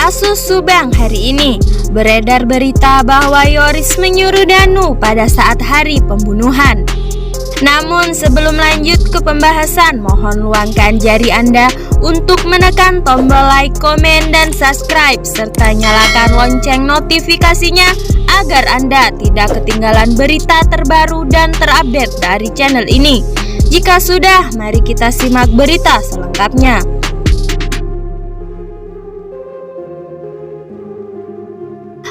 Kasus Subang hari ini, beredar berita bahwa Yoris menyuruh Danu pada saat hari pembunuhan. Namun sebelum lanjut ke pembahasan, mohon luangkan jari Anda untuk menekan tombol like, komen, dan subscribe, serta nyalakan lonceng notifikasinya agar Anda tidak ketinggalan berita terbaru dan terupdate dari channel ini. Jika sudah, mari kita simak berita selengkapnya.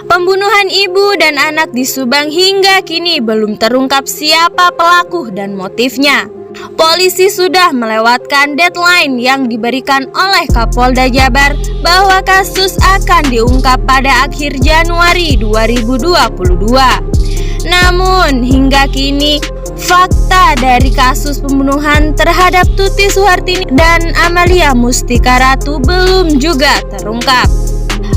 Pembunuhan ibu dan anak di Subang hingga kini belum terungkap siapa pelaku dan motifnya. Polisi sudah melewatkan deadline yang diberikan oleh Kapolda Jabar bahwa kasus akan diungkap pada akhir Januari 2022. Namun hingga kini fakta dari kasus pembunuhan terhadap Tuti Suhartini dan Amalia Mustika Ratu belum juga terungkap.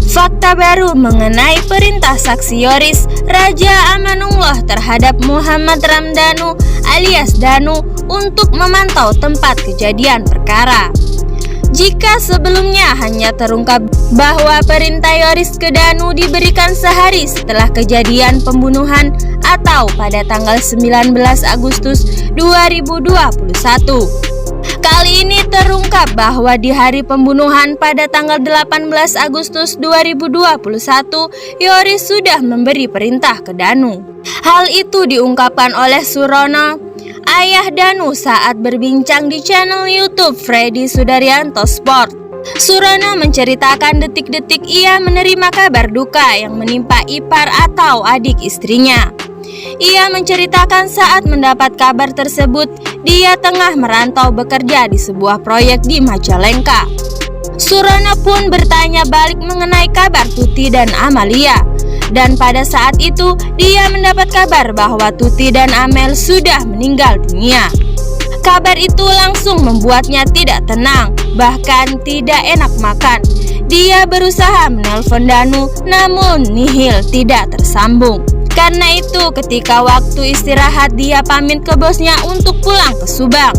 Fakta baru mengenai perintah saksi Yoris Raja Amanullah terhadap Muhammad Ramdhanu alias Danu untuk memantau tempat kejadian perkara. Jika sebelumnya hanya terungkap bahwa perintah Yoris ke Danu diberikan sehari setelah kejadian pembunuhan atau pada tanggal 19 Agustus 2021. Kali ini terungkap bahwa di hari pembunuhan pada tanggal 18 Agustus 2021, Yoris sudah memberi perintah ke Danu. Hal itu diungkapkan oleh Surono, ayah Danu, saat berbincang di channel YouTube Freddy Sudaryanto Sport. Surono menceritakan detik-detik ia menerima kabar duka yang menimpa ipar atau adik istrinya. Ia menceritakan saat mendapat kabar tersebut, dia tengah merantau bekerja di sebuah proyek di Majalengka. Surono pun bertanya balik mengenai kabar Tuti dan Amalia. Dan pada saat itu, dia mendapat kabar bahwa Tuti dan Amel sudah meninggal dunia. Kabar itu langsung membuatnya tidak tenang, bahkan tidak enak makan. Dia berusaha menelpon Danu, namun nihil, tidak tersambung. Karena itu ketika waktu istirahat dia pamit ke bosnya untuk pulang ke Subang.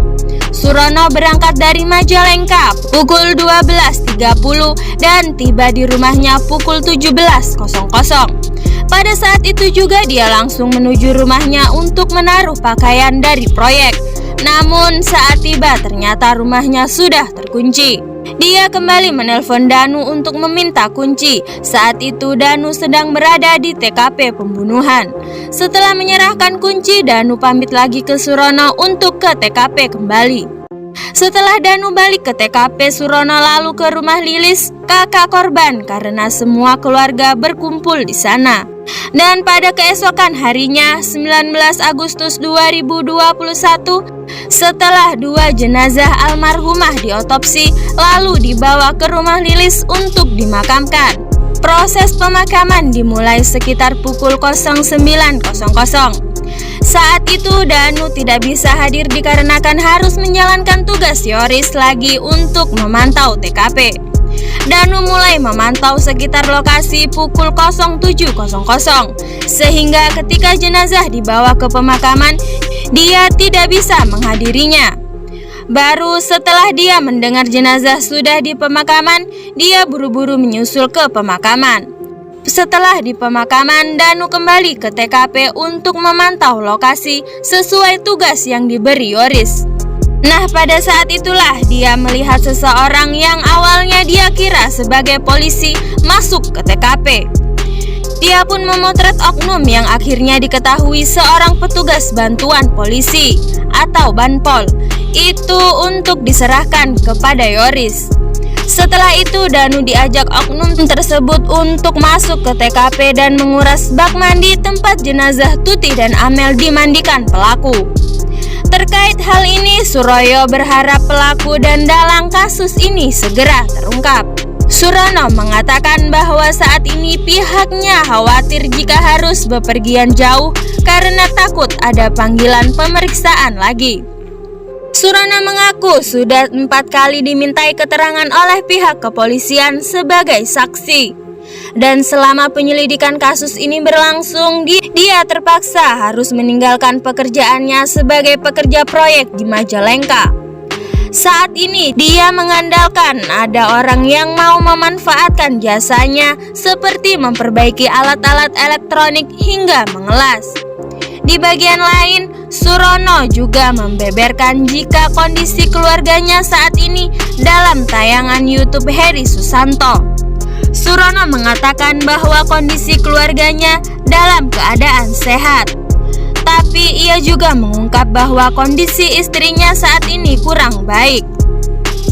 Surono berangkat dari Majalengka pukul 12.30 dan tiba di rumahnya pukul 17.00. Pada saat itu juga dia langsung menuju rumahnya untuk menaruh pakaian dari proyek. Namun saat tiba ternyata rumahnya sudah terkunci. Dia kembali menelpon Danu untuk meminta kunci. Saat itu Danu sedang berada di TKP pembunuhan. Setelah menyerahkan kunci, Danu pamit lagi ke Surono untuk ke TKP kembali. Setelah Danu balik ke TKP, Surono lalu ke rumah Lilis, kakak korban, karena semua keluarga berkumpul di sana. Dan pada keesokan harinya, 19 Agustus 2021, setelah dua jenazah almarhumah diotopsi, lalu dibawa ke rumah Lilis untuk dimakamkan. Proses pemakaman dimulai sekitar pukul 09.00. Saat itu Danu tidak bisa hadir dikarenakan harus menjalankan tugas Yoris lagi untuk memantau TKP. Danu mulai memantau sekitar lokasi pukul 07.00, sehingga ketika jenazah dibawa ke pemakaman, dia tidak bisa menghadirinya. Baru setelah dia mendengar jenazah sudah di pemakaman, dia buru-buru menyusul ke pemakaman. Setelah di pemakaman, Danu kembali ke TKP untuk memantau lokasi sesuai tugas yang diberi Yoris. Nah, pada saat itulah dia melihat seseorang yang awalnya dia kira sebagai polisi masuk ke TKP. Dia pun memotret oknum yang akhirnya diketahui seorang petugas bantuan polisi atau Banpol. Itu untuk diserahkan kepada Yoris. Setelah itu Danu diajak oknum tersebut untuk masuk ke TKP dan menguras bak mandi tempat jenazah Tuti dan Amel dimandikan pelaku. Terkait hal ini, Suroyo berharap pelaku dan dalang kasus ini segera terungkap. Surono mengatakan bahwa saat ini pihaknya khawatir jika harus bepergian jauh karena takut ada panggilan pemeriksaan lagi. Surono mengaku sudah 4 kali dimintai keterangan oleh pihak kepolisian sebagai saksi. Dan selama penyelidikan kasus ini berlangsung, dia terpaksa harus meninggalkan pekerjaannya sebagai pekerja proyek di Majalengka. Saat ini dia mengandalkan ada orang yang mau memanfaatkan jasanya seperti memperbaiki alat-alat elektronik hingga mengelas. Di bagian lain, Surono juga membeberkan jika kondisi keluarganya saat ini dalam tayangan YouTube Heri Susanto. Surono mengatakan bahwa kondisi keluarganya dalam keadaan sehat. Tapi ia juga mengungkap bahwa kondisi istrinya saat ini kurang baik.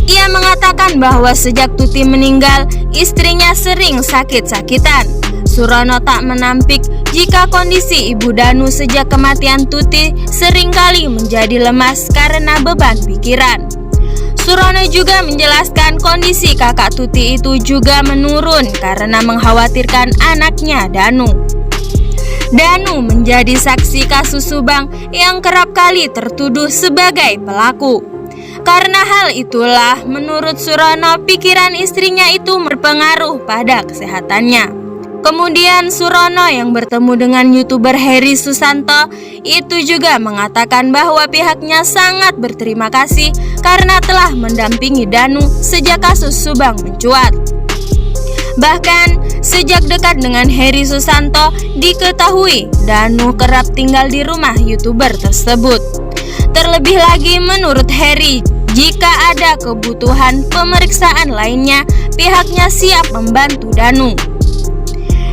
Ia mengatakan bahwa sejak Tuti meninggal, istrinya sering sakit-sakitan. Surono tak menampik jika kondisi Ibu Danu sejak kematian Tuti seringkali menjadi lemas karena beban pikiran. Surono juga menjelaskan kondisi kakak Tuti itu juga menurun karena mengkhawatirkan anaknya Danu. Danu menjadi saksi kasus Subang yang kerap kali tertuduh sebagai pelaku. Karena hal itulah, menurut Surono, pikiran istrinya itu berpengaruh pada kesehatannya. Kemudian Surono yang bertemu dengan YouTuber Heri Susanto itu juga mengatakan bahwa pihaknya sangat berterima kasih karena telah mendampingi Danu sejak kasus Subang mencuat. Bahkan sejak dekat dengan Heri Susanto diketahui Danu kerap tinggal di rumah YouTuber tersebut. Terlebih lagi menurut Heri, jika ada kebutuhan pemeriksaan lainnya, pihaknya siap membantu Danu.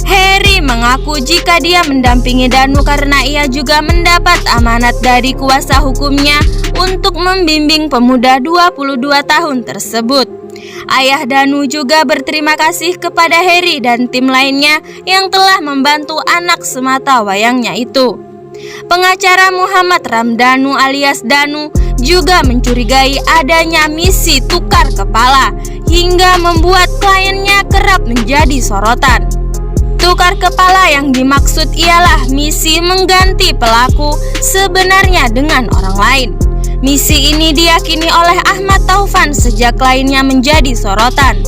Heri mengaku jika dia mendampingi Danu karena ia juga mendapat amanat dari kuasa hukumnya untuk membimbing pemuda 22 tahun tersebut. Ayah Danu juga berterima kasih kepada Heri dan tim lainnya yang telah membantu anak semata wayangnya itu. Pengacara Muhammad Ramdhanu alias Danu juga mencurigai adanya misi tukar kepala hingga membuat kliennya kerap menjadi sorotan. Tukar kepala yang dimaksud ialah misi mengganti pelaku sebenarnya dengan orang lain. Misi ini diyakini oleh Ahmad Taufan sejak kliennya menjadi sorotan.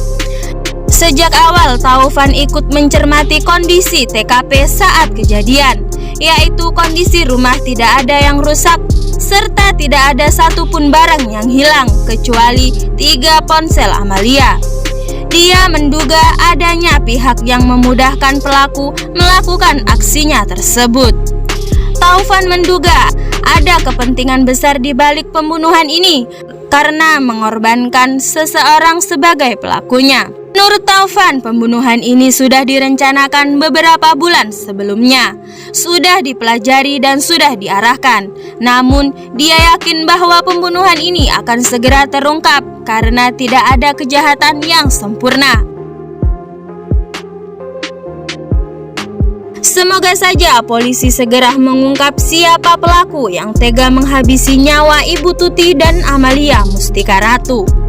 Sejak awal Taufan ikut mencermati kondisi TKP saat kejadian, yaitu kondisi rumah tidak ada yang rusak serta tidak ada satupun barang yang hilang kecuali 3 ponsel Amalia. Dia menduga adanya pihak yang memudahkan pelaku melakukan aksinya tersebut. Taufan menduga ada kepentingan besar di balik pembunuhan ini karena mengorbankan seseorang sebagai pelakunya. Menurut Taufan, pembunuhan ini sudah direncanakan beberapa bulan sebelumnya, sudah dipelajari dan sudah diarahkan. Namun, dia yakin bahwa pembunuhan ini akan segera terungkap karena tidak ada kejahatan yang sempurna. Semoga saja polisi segera mengungkap siapa pelaku yang tega menghabisi nyawa Ibu Tuti dan Amalia Mustika Ratu.